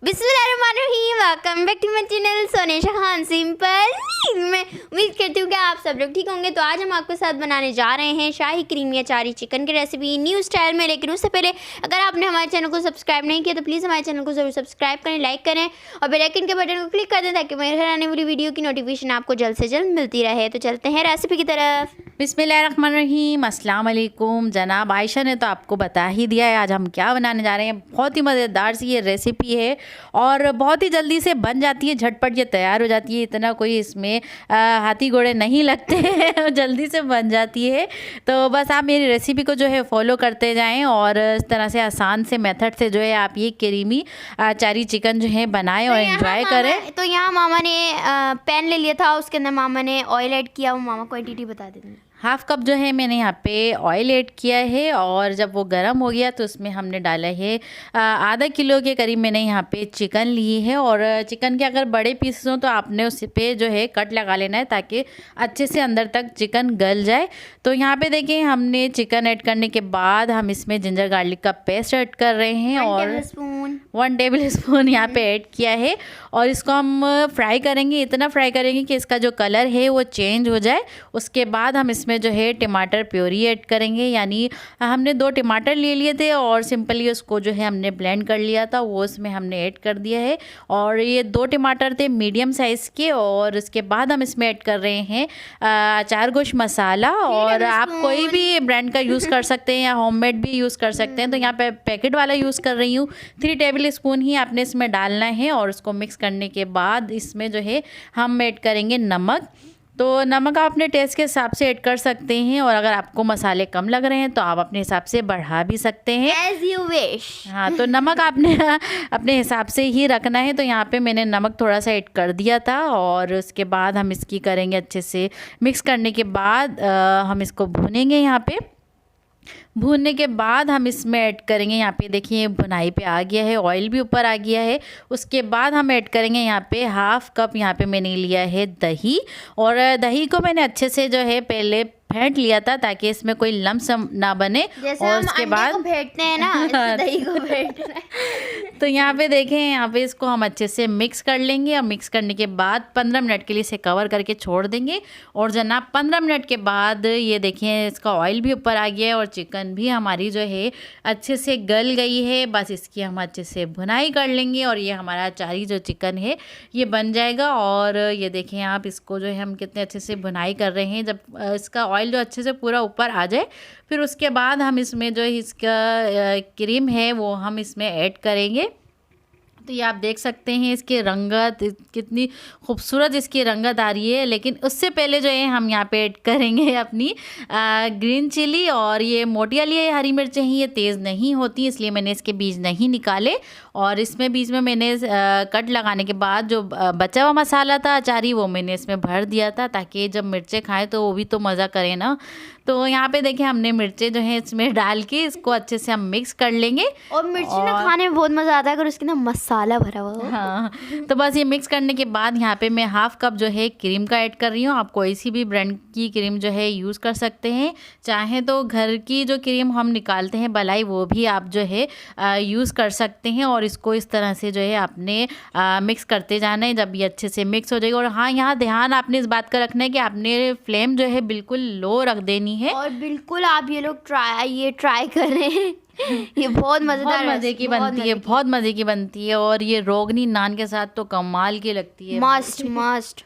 बिस्मिल्लाहिर्रहमानिर्रहीम, welcome back to my channel Sonesha Khan simple. मैं उम्मीद करती हूँ कि आप सब लोग ठीक होंगे। तो आज हम आपके साथ बनाने जा रहे हैं शाही क्रीमी अचारी चिकन की रेसिपी न्यू स्टाइल में। लेकिन उससे पहले अगर आपने हमारे चैनल को सब्सक्राइब नहीं किया तो प्लीज़ हमारे चैनल को ज़रूर सब्सक्राइब करें, लाइक करें और बेल आइकन के बटन को क्लिक कर दें ताकि मेरे घर आने वाली वीडियो की नोटिफिकेशन आपको जल्द से जल्द मिलती रहे। तो चलते हैं रेसिपी की तरफ। बिस्मिल्लाहिर्रहमानिर्रहीम, अस्सलाम वालेकुम। जनाब आयशा ने तो आपको बता ही दिया है आज हम क्या बनाने जा रहे हैं। बहुत ही मज़ेदार सी ये रेसिपी है और बहुत ही जल्दी से बन जाती है, झटपट ये तैयार हो जाती है। इतना कोई इसमें हाथी घोड़े नहीं लगते हैं जल्दी से बन जाती है। तो बस आप मेरी रेसिपी को जो है फॉलो करते जाएं और इस तरह से आसान से मेथड से जो है आप ये क्रीमी अचारी चिकन जो है बनाएं और एंजॉय करें। तो यहाँ मामा ने पैन ले लिया था, उसके अंदर मामा ने ऑयल ऐड किया। वो मामा क्वांटिटी बता देंगे। हाफ़ कप जो है मैंने यहाँ पे ऑयल ऐड किया है और जब वो गर्म हो गया तो उसमें हमने डाला है आधा किलो के करीब मैंने यहाँ पे चिकन ली है। और चिकन के अगर बड़े पीसेस हों तो आपने उस पे जो है कट लगा लेना है ताकि अच्छे से अंदर तक चिकन गल जाए। तो यहाँ पे देखिए हमने चिकन ऐड करने के बाद हम इसमें जिंजर गार्लिक का पेस्ट ऐड कर रहे हैं और 1 टेबल स्पून यहाँ पे ऐड किया है। और इसको हम फ्राई करेंगे, इतना फ्राई करेंगे कि इसका जो कलर है वो चेंज हो जाए। उसके बाद हम इसमें जो है टमाटर प्योरी ऐड करेंगे। यानी हमने 2 टमाटर ले लिए थे और सिंपली उसको जो है हमने ब्लेंड कर लिया था, वो इसमें हमने ऐड कर दिया है। और ये 2 टमाटर थे मीडियम साइज़ के। और उसके बाद हम इसमें ऐड कर रहे हैं अचार गोश्त मसाला। और आप कोई भी ब्रांड का यूज़ कर सकते हैं या होममेड भी यूज़ कर सकते हैं। तो यहाँ पे पैकेट वाला यूज़ कर रही हूँ। 3 टेबल स्पून ही आपने इसमें डालना है। और उसको मिक्स करने के बाद इसमें जो है हम ऐड करेंगे नमक। तो नमक आप अपने टेस्ट के हिसाब से ऐड कर सकते हैं और अगर आपको मसाले कम लग रहे हैं तो आप अपने हिसाब से बढ़ा भी सकते हैं, एज यू विश। हाँ, तो नमक आपने अपने हिसाब से ही रखना है। तो यहाँ पे मैंने नमक थोड़ा सा ऐड कर दिया था। और उसके बाद हम इसकी करेंगे अच्छे से मिक्स करने के बाद हम इसको भूनेंगे। यहाँ पे भूनने के बाद हम इसमें ऐड करेंगे, यहाँ पे देखिए भुनाई पे आ गया है, ऑयल भी ऊपर आ गया है। उसके बाद हम ऐड करेंगे यहाँ पे हाफ़ कप यहाँ पे मैंने लिया है दही। और दही को मैंने अच्छे से जो है पहले फेंट लिया था ताकि इसमें कोई लम्स ना बने। और उसके बाद फेंटते हैं ना, दही को फेंटना है। तो यहाँ पे देखें, यहाँ पे इसको हम अच्छे से मिक्स कर लेंगे। और मिक्स करने के बाद 15 मिनट के लिए इसे कवर करके छोड़ देंगे। और जनाब 15 मिनट के बाद ये देखें इसका ऑयल भी ऊपर आ गया है और चिकन भी हमारी जो है अच्छे से गल गई है। बस इसकी हम अच्छे से भुनाई कर लेंगे और ये हमारा अचारी जो चिकन है ये बन जाएगा। और ये देखें आप इसको जो है हम कितने अच्छे से भुनाई कर रहे हैं। जब इसका ऑयल जो अच्छे से पूरा ऊपर आ जाए फिर उसके बाद हम इसमें जो इसका क्रीम है वो हम इसमें ऐड करेंगे। तो ये आप देख सकते हैं इसकी रंगत कितनी खूबसूरत इसकी रंगत आ रही है। लेकिन उससे पहले जो है हम यहाँ पे ऐड करेंगे अपनी ग्रीन चिली। और ये मोटी वाली हरी मिर्चें हैं, ये तेज़ नहीं होती इसलिए मैंने इसके बीज नहीं निकाले। और इसमें बीच में मैंने कट लगाने के बाद जो बचा हुआ मसाला था अचारी वो मैंने इसमें भर दिया था ताकि जब मिर्चें खाएँ तो वो भी तो मज़ा करें ना। तो यहाँ पे देखिए हमने मिर्चें जो है इसमें डाल के इसको अच्छे से हम मिक्स कर लेंगे। और मिर्ची ना खाने में बहुत मज़ा आता है अगर उसके अंदर मसाला भरा हुआ हो। हाँ, तो बस ये मिक्स करने के बाद यहाँ पे मैं हाफ़ कप जो है क्रीम का ऐड कर रही हूँ। आप कोई सी भी ब्रांड की क्रीम जो है यूज़ कर सकते हैं। चाहे तो घर की जो क्रीम हम निकालते हैं बलाई वो भी आप जो है यूज़ कर सकते हैं। और इसको इस तरह से जो है आपने मिक्स करते जाना है जब ये अच्छे से मिक्स हो जाएगा। और हाँ, यहाँ ध्यान आपने इस बात का रखना है कि आपने फ्लेम जो है बिल्कुल लो रख देनी है। और बिल्कुल आप ये लोग ट्राई कर रहे हैं। ये बहुत मज़ेदार, मज़े की बनती है, बहुत मज़े की बनती है। और ये रोगनी नान के साथ तो कमाल की लगती है, मस्ट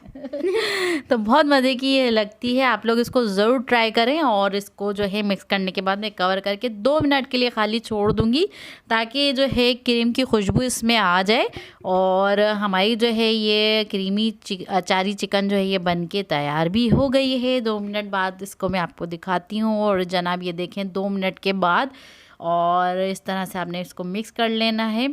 तो बहुत मज़े की ये लगती है। आप लोग इसको ज़रूर ट्राई करें। और इसको जो है मिक्स करने के बाद मैं कवर करके 2 मिनट के लिए खाली छोड़ दूँगी ताकि जो है क्रीम की खुशबू इसमें आ जाए। और हमारी जो है ये क्रीमी अचारी चिकन जो है ये बन के तैयार भी हो गई है। 2 मिनट बाद इसको मैं आपको दिखाती हूँ। और जनाब ये देखें 2 मिनट के बाद, और इस तरह से आपने इसको मिक्स कर लेना है।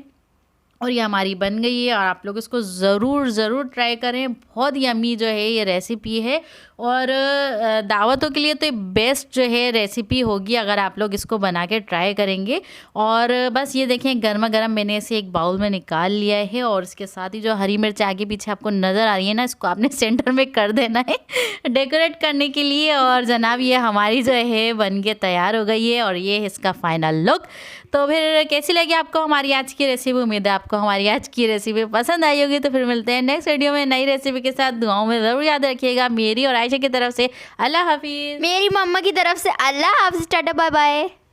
और ये हमारी बन गई है। और आप लोग इसको ज़रूर ट्राई करें, बहुत यम्मी जो है ये रेसिपी है और दावतों के लिए तो बेस्ट जो है रेसिपी होगी अगर आप लोग इसको बना के ट्राई करेंगे। और बस ये देखें गर्मा गर्म मैंने इसे एक बाउल में निकाल लिया है और इसके साथ ही जो हरी मिर्च आगे पीछे आपको नज़र आ रही है ना, इसको आपने सेंटर में कर देना है डेकोरेट करने के लिए। और जनाब ये हमारी जो है बन के तैयार हो गई है और ये है इसका फाइनल लुक। तो फिर कैसी लगी आपको हमारी आज की रेसिपी? उम्मीद है आपको हमारी आज की रेसिपी पसंद आई होगी। तो फिर मिलते हैं नेक्स्ट वीडियो में नई रेसिपी के साथ। दुआओं में ज़रूर याद रखिएगा। मेरी और आयशा की तरफ से अल्लाह हाफिज़। मेरी मम्मा की तरफ से अल्लाह हाफ़िज़, टाटा बाय बाय।